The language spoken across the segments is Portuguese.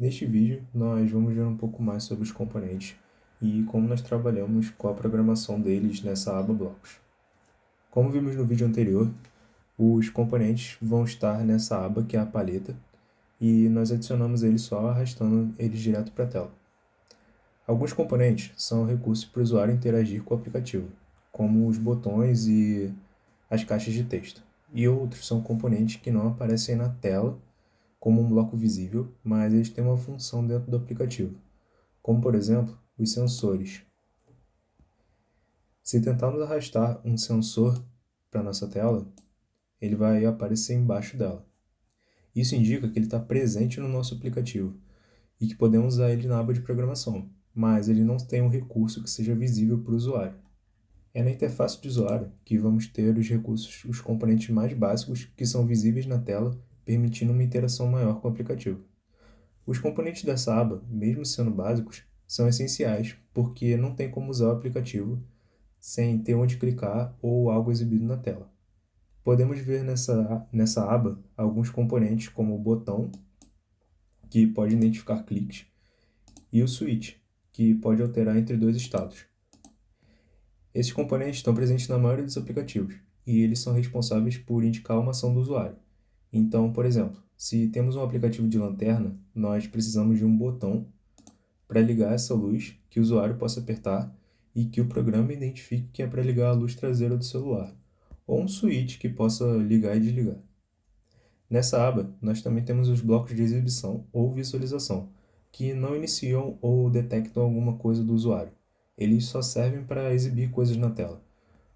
Neste vídeo, nós vamos ver um pouco mais sobre os componentes e como nós trabalhamos com a programação deles nessa aba Blocos. Como vimos no vídeo anterior, os componentes vão estar nessa aba que é a paleta e nós adicionamos eles só arrastando eles direto para a tela. Alguns componentes são recursos para o usuário interagir com o aplicativo, como os botões e as caixas de texto, e outros são componentes que não aparecem na tela como um bloco visível, mas eles têm uma função dentro do aplicativo, como por exemplo, os sensores. Se tentarmos arrastar um sensor para nossa tela, ele vai aparecer embaixo dela. Isso indica que ele está presente no nosso aplicativo e que podemos usar ele na aba de programação, mas ele não tem um recurso que seja visível para o usuário. É na interface de usuário que vamos ter os recursos, os componentes mais básicos que são visíveis na tela, permitindo uma interação maior com o aplicativo. Os componentes dessa aba, mesmo sendo básicos, são essenciais porque não tem como usar o aplicativo sem ter onde clicar ou algo exibido na tela. Podemos ver nessa aba alguns componentes como o botão, que pode identificar cliques, e o switch, que pode alterar entre dois estados. Esses componentes estão presentes na maioria dos aplicativos, e eles são responsáveis por indicar uma ação do usuário. Então, por exemplo, se temos um aplicativo de lanterna, nós precisamos de um botão para ligar essa luz que o usuário possa apertar e que o programa identifique que é para ligar a luz traseira do celular, ou um switch que possa ligar e desligar. Nessa aba, nós também temos os blocos de exibição ou visualização, que não iniciam ou detectam alguma coisa do usuário. Eles só servem para exibir coisas na tela,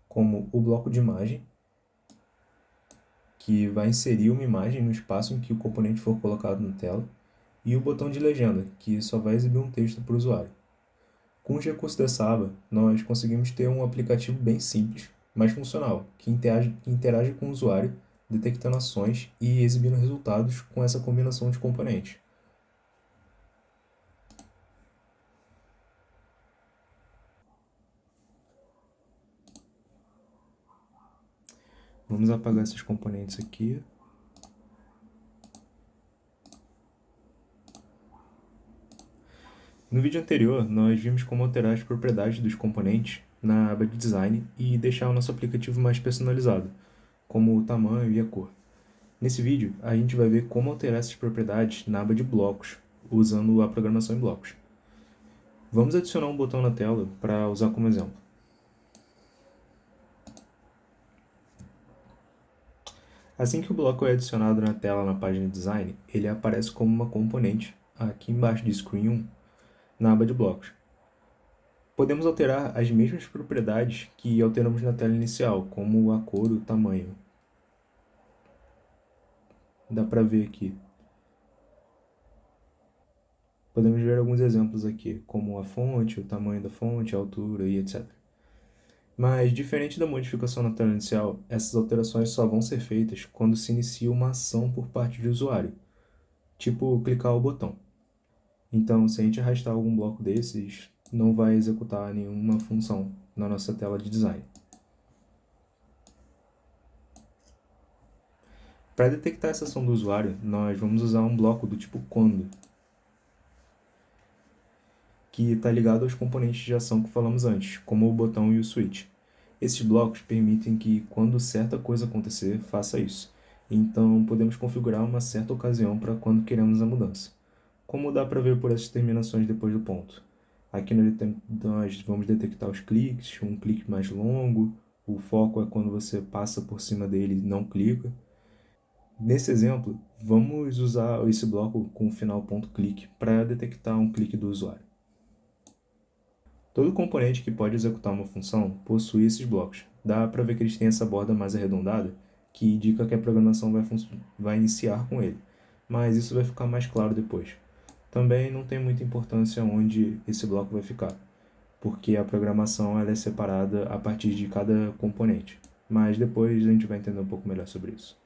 como o bloco de imagem, que vai inserir uma imagem no espaço em que o componente for colocado na tela, e o botão de legenda, que só vai exibir um texto para o usuário. Com os recursos dessa aba, nós conseguimos ter um aplicativo bem simples, mas funcional, que interage com o usuário, detectando ações e exibindo resultados com essa combinação de componentes. Vamos apagar esses componentes aqui. No vídeo anterior, nós vimos como alterar as propriedades dos componentes na aba de Design e deixar o nosso aplicativo mais personalizado, como o tamanho e a cor. Nesse vídeo, a gente vai ver como alterar essas propriedades na aba de Blocos, usando a programação em blocos. Vamos adicionar um botão na tela para usar como exemplo. Assim que o bloco é adicionado na tela na página de Design, ele aparece como uma componente aqui embaixo de Screen 1, na aba de blocos. Podemos alterar as mesmas propriedades que alteramos na tela inicial, como a cor e o tamanho. Dá para ver aqui. Podemos ver alguns exemplos aqui, como a fonte, o tamanho da fonte, a altura e etc. Mas, diferente da modificação na tela inicial, essas alterações só vão ser feitas quando se inicia uma ação por parte do usuário, tipo clicar o botão. Então, se a gente arrastar algum bloco desses, não vai executar nenhuma função na nossa tela de design. Para detectar essa ação do usuário, nós vamos usar um bloco do tipo quando, que está ligado aos componentes de ação que falamos antes, como o botão e o switch. Esses blocos permitem que, quando certa coisa acontecer, faça isso. Então, podemos configurar uma certa ocasião para quando queremos a mudança. Como dá para ver por essas terminações depois do ponto. Aqui nós vamos detectar os cliques, um clique mais longo, o foco é quando você passa por cima dele e não clica. Nesse exemplo, vamos usar esse bloco com o final ponto clique para detectar um clique do usuário. Todo componente que pode executar uma função possui esses blocos. Dá para ver que eles têm essa borda mais arredondada, que indica que a programação vai iniciar com ele, mas isso vai ficar mais claro depois. Também não tem muita importância onde esse bloco vai ficar, porque a programação ela é separada a partir de cada componente, mas depois a gente vai entender um pouco melhor sobre isso.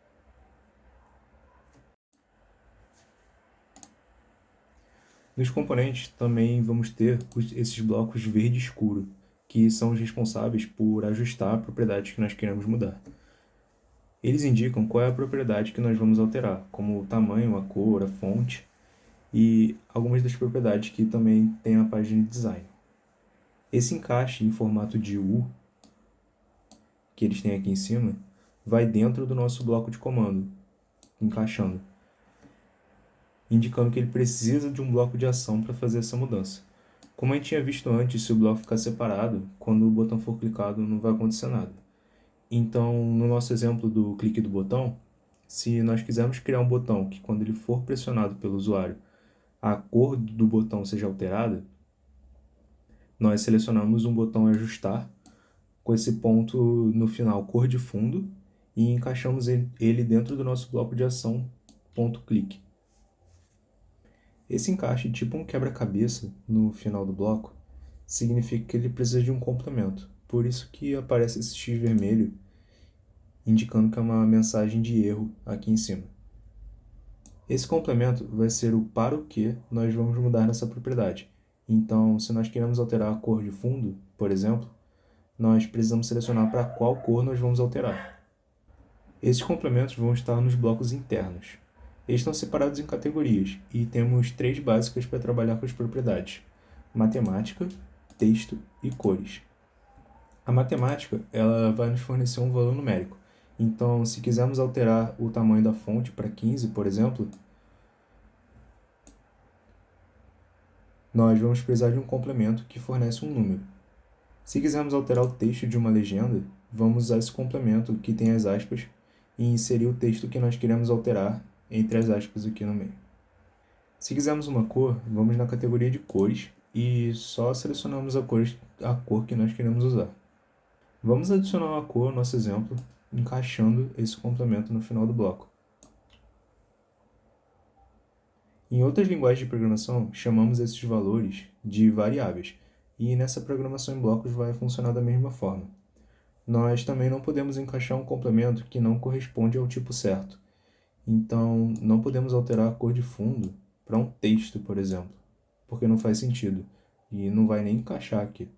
Nos componentes também vamos ter esses blocos verde escuro, que são os responsáveis por ajustar propriedades que nós queremos mudar. Eles indicam qual é a propriedade que nós vamos alterar, como o tamanho, a cor, a fonte, e algumas das propriedades que também tem na página de design. Esse encaixe em formato de U, que eles têm aqui em cima, vai dentro do nosso bloco de comando, encaixando, indicando que ele precisa de um bloco de ação para fazer essa mudança. Como a gente tinha visto antes, se o bloco ficar separado, quando o botão for clicado não vai acontecer nada. Então, no nosso exemplo do clique do botão, se nós quisermos criar um botão que quando ele for pressionado pelo usuário, a cor do botão seja alterada, nós selecionamos um botão ajustar, com esse ponto no final cor de fundo, e encaixamos ele dentro do nosso bloco de ação ponto clique. Esse encaixe, tipo um quebra-cabeça no final do bloco, significa que ele precisa de um complemento. Por isso que aparece esse X vermelho, indicando que é uma mensagem de erro aqui em cima. Esse complemento vai ser o para o que nós vamos mudar nessa propriedade. Então, se nós queremos alterar a cor de fundo, por exemplo, nós precisamos selecionar para qual cor nós vamos alterar. Esses complementos vão estar nos blocos internos. Eles estão separados em categorias e temos 3 básicas para trabalhar com as propriedades: matemática, texto e cores. A matemática ela vai nos fornecer um valor numérico. Então, se quisermos alterar o tamanho da fonte para 15, por exemplo, nós vamos precisar de um complemento que fornece um número. Se quisermos alterar o texto de uma legenda, vamos usar esse complemento que tem as aspas e inserir o texto que nós queremos alterar entre as aspas aqui no meio. Se quisermos uma cor, vamos na categoria de cores e só selecionamos a cor que nós queremos usar. Vamos adicionar uma cor ao nosso exemplo, encaixando esse complemento no final do bloco. Em outras linguagens de programação, chamamos esses valores de variáveis, e nessa programação em blocos vai funcionar da mesma forma. Nós também não podemos encaixar um complemento que não corresponde ao tipo certo. Então, não podemos alterar a cor de fundo para um texto, por exemplo, porque não faz sentido e não vai nem encaixar aqui.